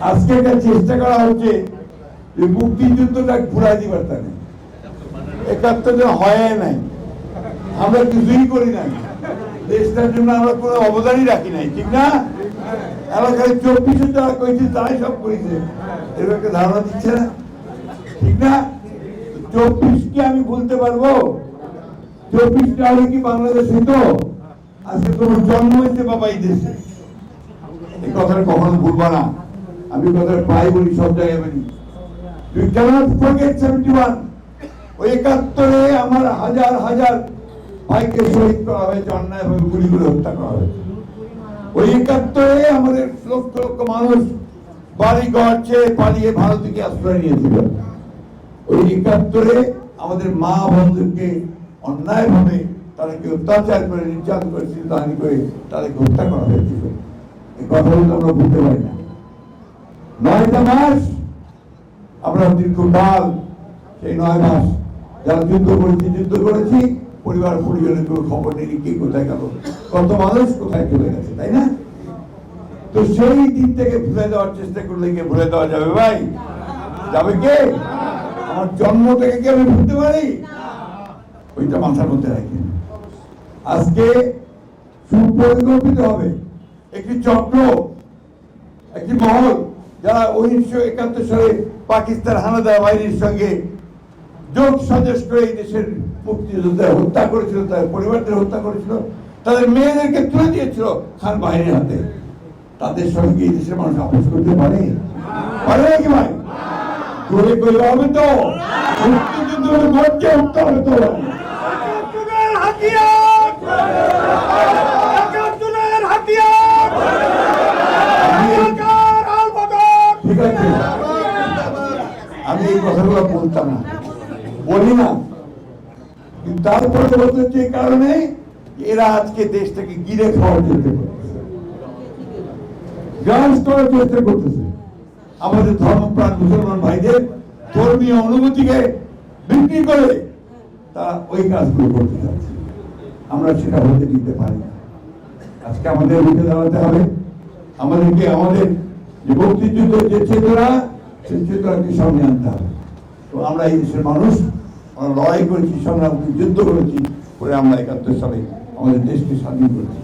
আজকে একটা চেষ্টা করা হচ্ছে যে মুক্তিযুদ্ধটা ঘুরাই দিবার তাকে ৭১ হয় নাই, আমরা কিছুই করি নাই, দেশটার জন্য আমরা কোনো অবদানই রাখি নাই, ঠিক না? এলাকায় ২৪ যারা করেছে তারাই সব করেছে, এরকম একটা ধারণা দিচ্ছে না, ঠিক না? ২৪কে আমি ভুলতে পারবো? ২৪টা হলে কি বাংলাদেশ হইতো? আজকে তোমার জন্ম হয়েছে বাবা এই দেশে, এই কথাটা কখনো ভুলবা না। আমি কথাটা প্রায় বলি, সব জায়গায় বলি, You cannot forget 71. ওই ৭১-এ আমার হাজার হাজার ভাইকে শহীদ করা হয়েছে, অন্যায়ভাবে গুলি করে হত্যা করা হয়েছে। ওই ৭১-এ আমাদের লক্ষ লক্ষ মানুষ বাড়ি ঘর ছেড়ে পালিয়ে ভারতকে আশ্রয় নিয়েছিল। ওই ৭১-এ আমাদের মা বন্ধুকে অন্যায়ভাবে তাদেরকে অত্যাচার করে, নির্যাতন করে, চিন্তাহানি করে তাদেরকে হত্যা করা হয়েছিল। এই কথাগুলো আমরা বুঝতে পারি না। ৯টা মাস আমরা দীর্ঘকাল, সেই ৯ মাস যারা যুদ্ধ করেছি, পরিবার পরিজনের কোনো খবর নেই, কে কোথায় গেল, কত মানুষ কোথায় চলে গেছে, তাই না? তো সেই দিন থেকে ভুলে দেওয়ার চেষ্টা করলে কি ভুলে দেওয়া যাবে ভাই? যাবে কে? আমার জন্ম থেকে কি আমি ভুলতে পারি? ওইটা মাথার মধ্যে রাখি। আজকে সুপরিকল্পিত হবে একটি চক্র, একটি মহল, যারা ১৯৭১ সালে পাকিস্তান হানাদার বাহিনীর সঙ্গে যোগ সাজস করে এই দেশের মুক্তিযোদ্ধা হত্যা করেছিল, তাদের পরিবারদের হত্যা করেছিল, তাদের মেয়েদেরকে তুলে দিয়েছিল খান বাহিনীর হাতে। তাদের সঙ্গে এই দেশের মানুষ আপোষ করতে পারে? পারে নাকি ভাই? করে করলে হবে তো? মুক্তিযুদ্ধ গর্জে উঠতে হবে তো। আমি এই কথাগুলো বলতাম না, বলি না, কিন্তু তারপরে বলতে যে কারণে এরা আজকে দেশটাকে গিরে খাওয়ার চেষ্টা করতেছে, গ্রাস করার চেষ্টা করতেছে। আমাদের ধর্মপ্রাণ মুসলমান ভাইদের ধর্মীয় অনুভূতিকে বিক্রি করে তারা ওই কাজগুলো করতে যাচ্ছে। আমরা সেটা হতে দিতে পারি না। আজকে আমাদের উঠে দাঁড়াতে হবে। আমাদেরকে আমাদের যে মুক্তিযুদ্ধের যে চেতনা, সেই চেতনাকে সামনে আনতে হবে। তো আমরা এই দেশের মানুষ, আমরা লড়াই করেছি, সংগ্রাম যুদ্ধ করেছি, করে আমরা ৭১ সালে আমাদের দেশকে স্বাধীন করেছি।